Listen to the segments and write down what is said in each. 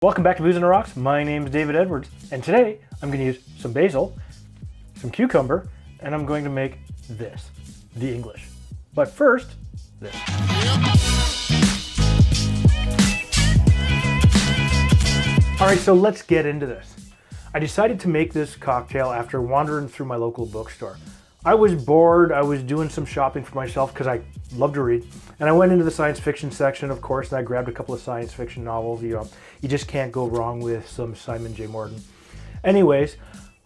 Welcome back to Booze on the Rocks. My name is David Edwards, and today I'm going to use some basil, some cucumber, and I'm going to make this, the English. But first, this. All right, so let's get into this. I decided to make this cocktail after wandering through my local bookstore. I was bored, I was doing some shopping for myself because I love to read, and I went into the science fiction section, of course, and I grabbed a couple of science fiction novels. You just can't go wrong with some Simon J. Morton. Anyways,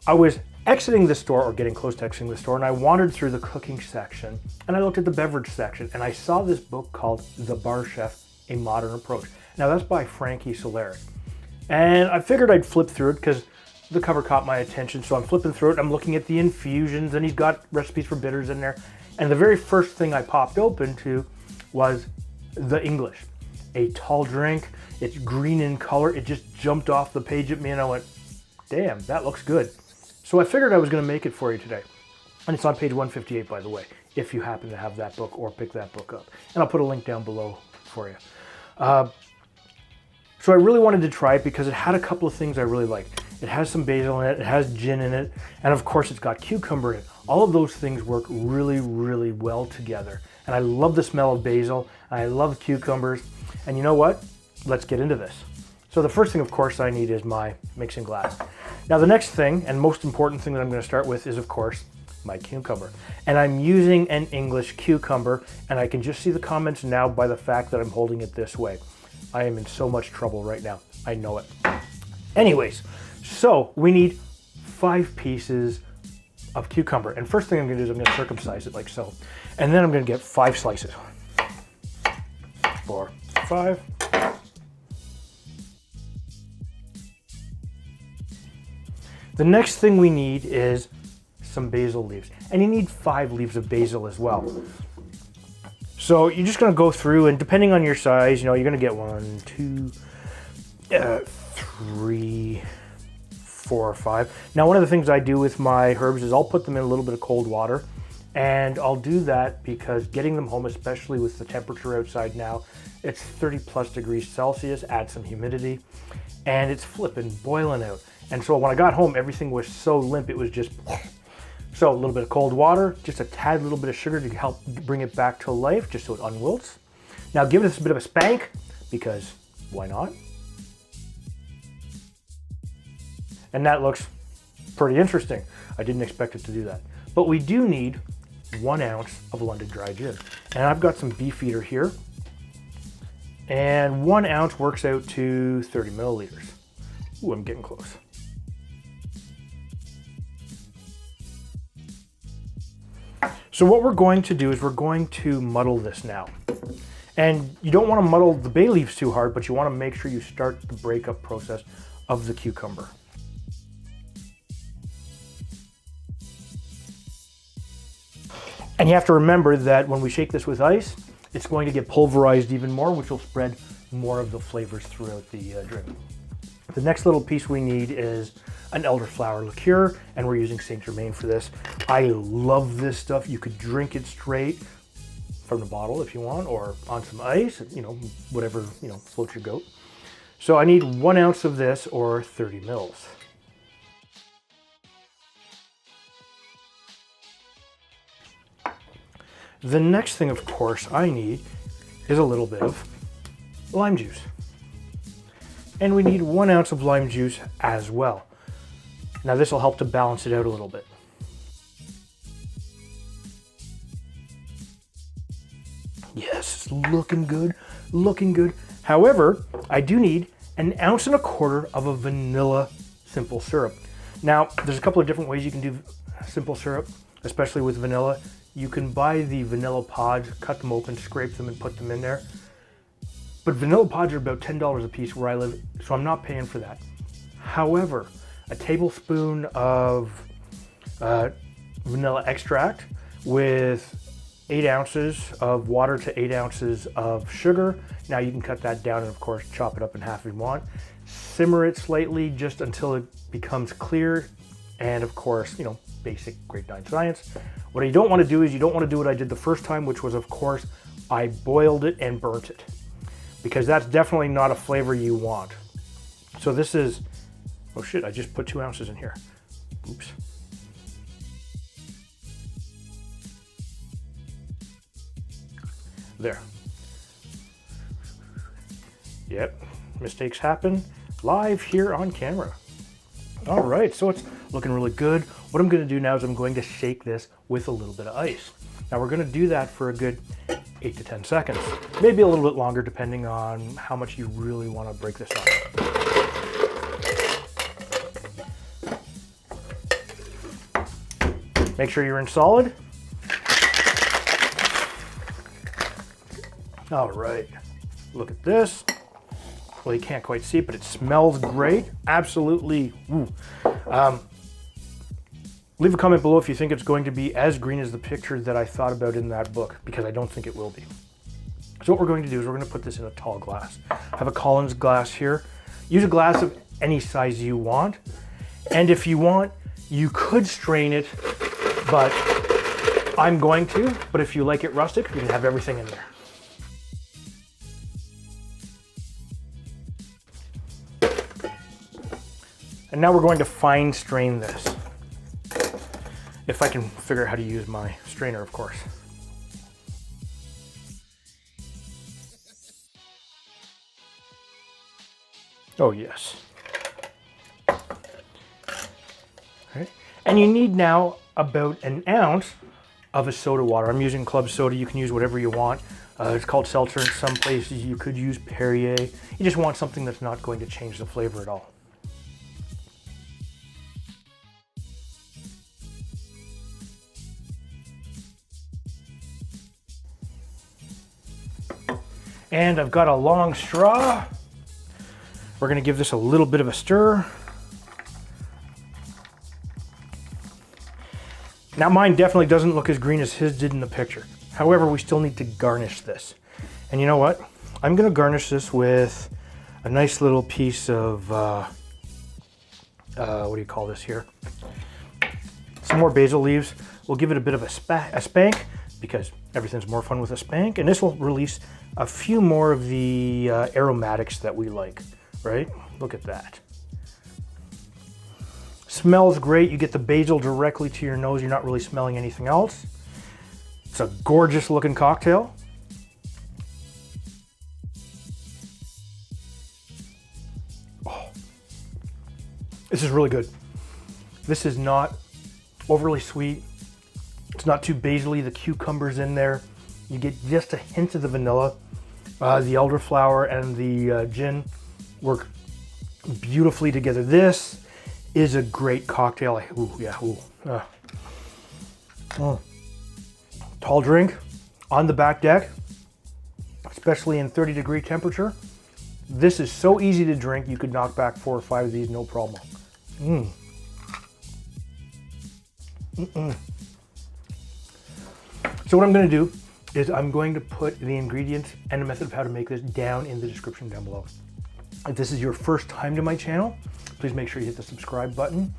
I was exiting the store, or getting close to exiting the store, and I wandered through the cooking section, and I looked at the beverage section, and I saw this book called The Bar Chef, A Modern Approach. Now that's by Frankie Solarkie. And I figured I'd flip through it because the cover caught my attention, so I'm flipping through it. I'm looking at the infusions, and he's got recipes for bitters in there. And the very first thing I popped open to was the English. A tall drink, it's green in color. It just jumped off the page at me, and I went, damn, that looks good. So I figured I was going to make it for you today. And it's on page 158, by the way, if you happen to have that book or pick that book up. And I'll put a link down below for you. So I really wanted to try it because it had a couple of things I really liked. It has some basil in it, it has gin in it, and of course it's got cucumber in it. All of those things work really, really well together. And I love the smell of basil, and I love cucumbers. And you know what? Let's get into this. So the first thing, of course, I need is my mixing glass. Now the next thing, and most important thing that I'm going to start with is, of course, my cucumber. And I'm using an English cucumber, and I can just see the comments now by the fact that I'm holding it this way. I am in so much trouble right now. I know it. Anyways, so we need 5 pieces of cucumber. And first thing I'm going to do is I'm going to circumcise it like so. And then I'm going to get 5 slices. 4, 5. The next thing we need is some basil leaves. And you need 5 leaves of basil as well. So you're just going to go through, and depending on your size, you're going to get 1, 2, 3, 4 or 5. Now, one of the things I do with my herbs is I'll put them in a little bit of cold water, and I'll do that because getting them home, especially with the temperature outside now, it's 30 plus degrees Celsius, add some humidity, and it's flipping boiling out. And so when I got home, everything was so limp, it was just... So a little bit of cold water, just a tad little bit of sugar to help bring it back to life, just so it unwilts. Now give this a bit of a spank, because why not? And that looks pretty interesting. I didn't expect it to do that. But we do need 1 ounce of London dry gin. And I've got some Beefeater here. And 1 ounce works out to 30 milliliters. Ooh, I'm getting close. So what we're going to do is we're going to muddle this now. And you don't want to muddle the bay leaves too hard, but you want to make sure you start the breakup process of the cucumber. And you have to remember that when we shake this with ice, it's going to get pulverized even more, which will spread more of the flavors throughout the drink. The next little piece we need is an Elderflower Liqueur, and we're using St. Germaine for this. I love this stuff. You could drink it straight from the bottle if you want, or on some ice, whatever, floats your goat. So I need 1 ounce of this, or 30 mils. The next thing, of course, I need is a little bit of lime juice. And we need 1 ounce of lime juice as well. Now this will help to balance it out a little bit. Yes, it's looking good, looking good. However, I do need 1.25 ounces of a vanilla simple syrup. Now, there's a couple of different ways you can do simple syrup, especially with vanilla. You can buy the vanilla pods, cut them open, scrape them, and put them in there. But vanilla pods are about $10 a piece where I live, so I'm not paying for that. However, a tablespoon of vanilla extract with 8 ounces of water to 8 ounces of sugar. Now you can cut that down and, of course, chop it up in half if you want. Simmer it slightly just until it becomes clear. And, of course, basic grade 9 science. What you don't want to do is you don't want to do what I did the first time, which was, of course, I boiled it and burnt it, because that's definitely not a flavor you want. So this is, oh shit, I just put 2 ounces in here. Oops. There. Yep, mistakes happen live here on camera. All right, so it's looking really good. What I'm gonna do now is I'm going to shake this with a little bit of ice. Now we're gonna do that for a good 8 to 10 seconds, maybe a little bit longer depending on how much you really wanna break this up. Make sure you're in solid. All right, look at this. Well, you can't quite see it, but it smells great. Absolutely. Leave a comment below if you think it's going to be as green as the picture that I thought about in that book, because I don't think it will be. So what we're going to do is we're going to put this in a tall glass. I have a Collins glass here. Use a glass of any size you want. And if you want, you could strain it, but I'm going to. But if you like it rustic, you can have everything in there. And now we're going to fine strain this. If I can figure out how to use my strainer, of course. Oh yes. Right. And you need now about an ounce of a soda water. I'm using club soda. You can use whatever you want. It's called Seltzer in some places. You could use Perrier. You just want something that's not going to change the flavor at all. And I've got a long straw. We're gonna give this a little bit of a stir. Now mine definitely doesn't look as green as his did in the picture. However, we still need to garnish this. And you know what? I'm gonna garnish this with a nice little piece of, what do you call this here? Some more basil leaves. We'll give it a bit of a spank, because everything's more fun with a spank, and this will release a few more of the aromatics that we like, right? Look at that. Smells great. You get the basil directly to your nose. You're not really smelling anything else. It's a gorgeous looking cocktail. Oh, this is really good. This is not overly sweet. It's not too basil-y. The cucumber's in there. You get just a hint of the vanilla. The elderflower and the gin work beautifully together. This is a great cocktail. Ooh, yeah, ooh. Tall drink on the back deck, especially in 30-degree temperature. This is so easy to drink. You could knock back 4 or 5 of these, no problem. So what I'm going to do is I'm going to put the ingredients and the method of how to make this down in the description down below. If this is your first time to my channel, please make sure you hit the subscribe button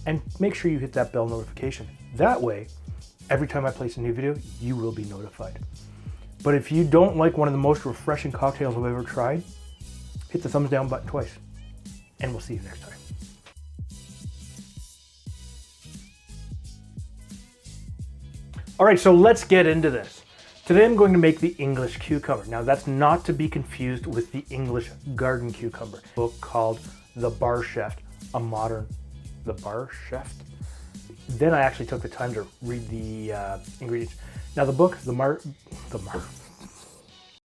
and make sure you hit that bell notification. That way, every time I place a new video, you will be notified. But if you don't like one of the most refreshing cocktails I've ever tried, hit the thumbs down button twice, and we'll see you next time. All right, so let's get into this. Today I'm going to make the English cucumber. Now that's not to be confused with the English garden cucumber. A book called The Bar Chef, The Bar Chef? Then I actually took the time to read the ingredients. Now the book,